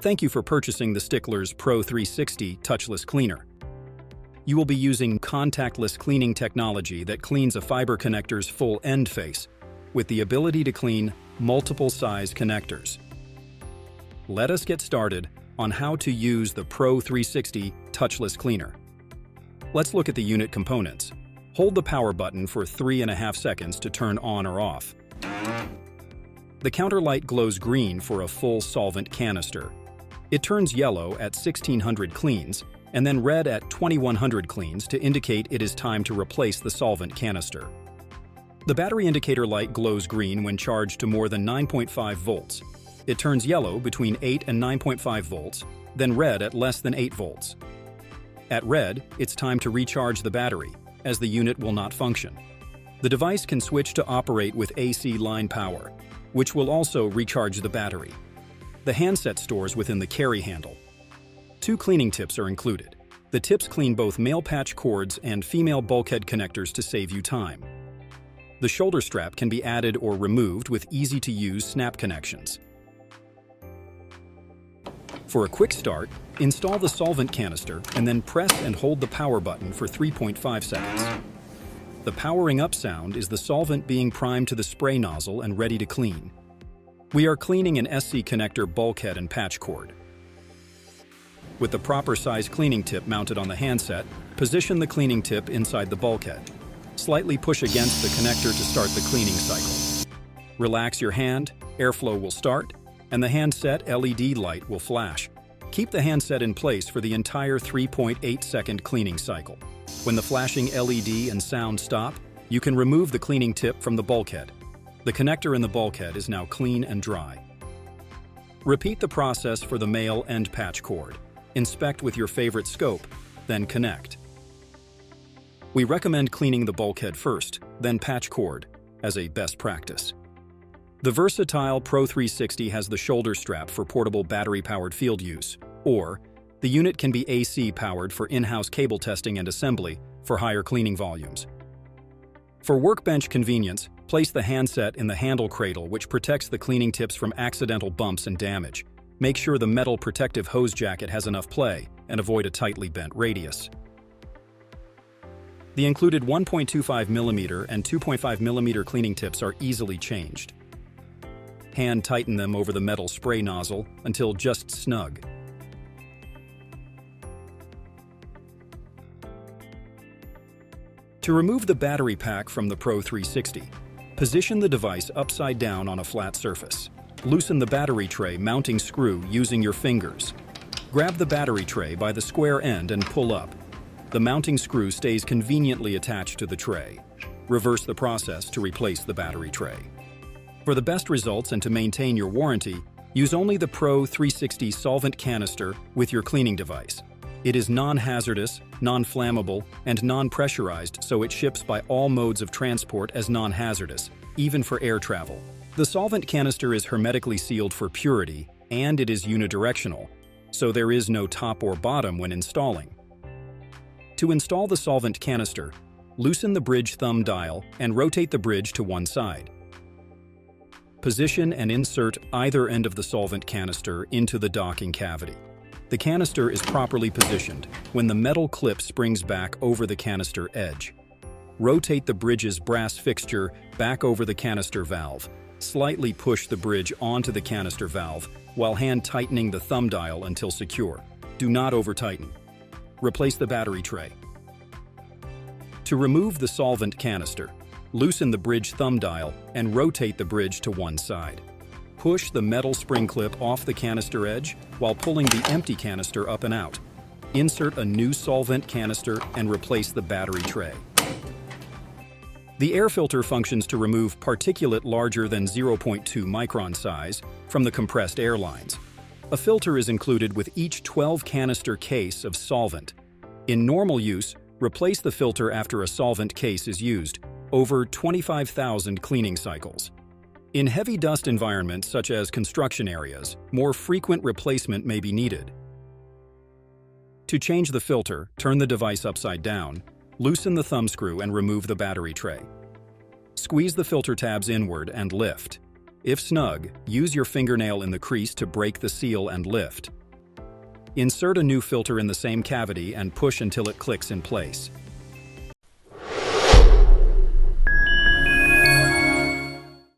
Thank you for purchasing the Sticklers Pro360 Touchless Cleaner. You will be using contactless cleaning technology that cleans a fiber connector's full end face, with the ability to clean multiple size connectors. Let us get started on how to use the Pro360 Touchless Cleaner. Let's look at the unit components. Hold the power button for 3.5 seconds to turn on or off. The counter light glows green for a full solvent canister. It turns yellow at 1600 cleans and then red at 2100 cleans to indicate it is time to replace the solvent canister. The battery indicator light glows green when charged to more than 9.5 volts. It turns yellow between 8 and 9.5 volts, then red at less than 8 volts. At red, it's time to recharge the battery, as the unit will not function. The device can switch to operate with AC line power, which will also recharge the battery. The handset stores within the carry handle. 2 cleaning tips are included. The tips clean both male patch cords and female bulkhead connectors to save you time. The shoulder strap can be added or removed with easy-to-use snap connections. For a quick start, install the solvent canister and then press and hold the power button for 3.5 seconds. The powering up sound is the solvent being primed to the spray nozzle and ready to clean. We are cleaning an SC connector bulkhead and patch cord. With the proper size cleaning tip mounted on the handset, position the cleaning tip inside the bulkhead. Slightly push against the connector to start the cleaning cycle. Relax your hand, airflow will start, and the handset LED light will flash. Keep the handset in place for the entire 3.8-second cleaning cycle. When the flashing LED and sound stop, you can remove the cleaning tip from the bulkhead. The connector in the bulkhead is now clean and dry. Repeat the process for the male end patch cord. Inspect with your favorite scope, then connect. We recommend cleaning the bulkhead first, then patch cord, as a best practice. The versatile Pro360 has the shoulder strap for portable battery-powered field use, or the unit can be AC powered for in-house cable testing and assembly for higher cleaning volumes. For workbench convenience, place the handset in the handle cradle, which protects the cleaning tips from accidental bumps and damage. Make sure the metal protective hose jacket has enough play and avoid a tightly bent radius. The included 1.25mm and 2.5mm cleaning tips are easily changed. Hand tighten them over the metal spray nozzle until just snug. To remove the battery pack from the Pro360, position the device upside down on a flat surface. Loosen the battery tray mounting screw using your fingers. Grab the battery tray by the square end and pull up. The mounting screw stays conveniently attached to the tray. Reverse the process to replace the battery tray. For the best results and to maintain your warranty, use only the Pro360 solvent canister with your cleaning device. It is non-hazardous, non-flammable, and non-pressurized, so it ships by all modes of transport as non-hazardous, even for air travel. The solvent canister is hermetically sealed for purity, and it is unidirectional, so there is no top or bottom when installing. To install the solvent canister, loosen the bridge thumb dial and rotate the bridge to one side. Position and insert either end of the solvent canister into the docking cavity. The canister is properly positioned when the metal clip springs back over the canister edge. Rotate the bridge's brass fixture back over the canister valve. Slightly push the bridge onto the canister valve while hand tightening the thumb dial until secure. Do not over-tighten. Replace the battery tray. To remove the solvent canister, loosen the bridge thumb dial and rotate the bridge to one side. Push the metal spring clip off the canister edge while pulling the empty canister up and out. Insert a new solvent canister and replace the battery tray. The air filter functions to remove particulate larger than 0.2 micron size from the compressed air lines. A filter is included with each 12 canister case of solvent. In normal use, replace the filter after a solvent case is used, over 25,000 cleaning cycles. In heavy dust environments such as construction areas, more frequent replacement may be needed. To change the filter, turn the device upside down, loosen the thumb screw and remove the battery tray. Squeeze the filter tabs inward and lift. If snug, use your fingernail in the crease to break the seal and lift. Insert a new filter in the same cavity and push until it clicks in place.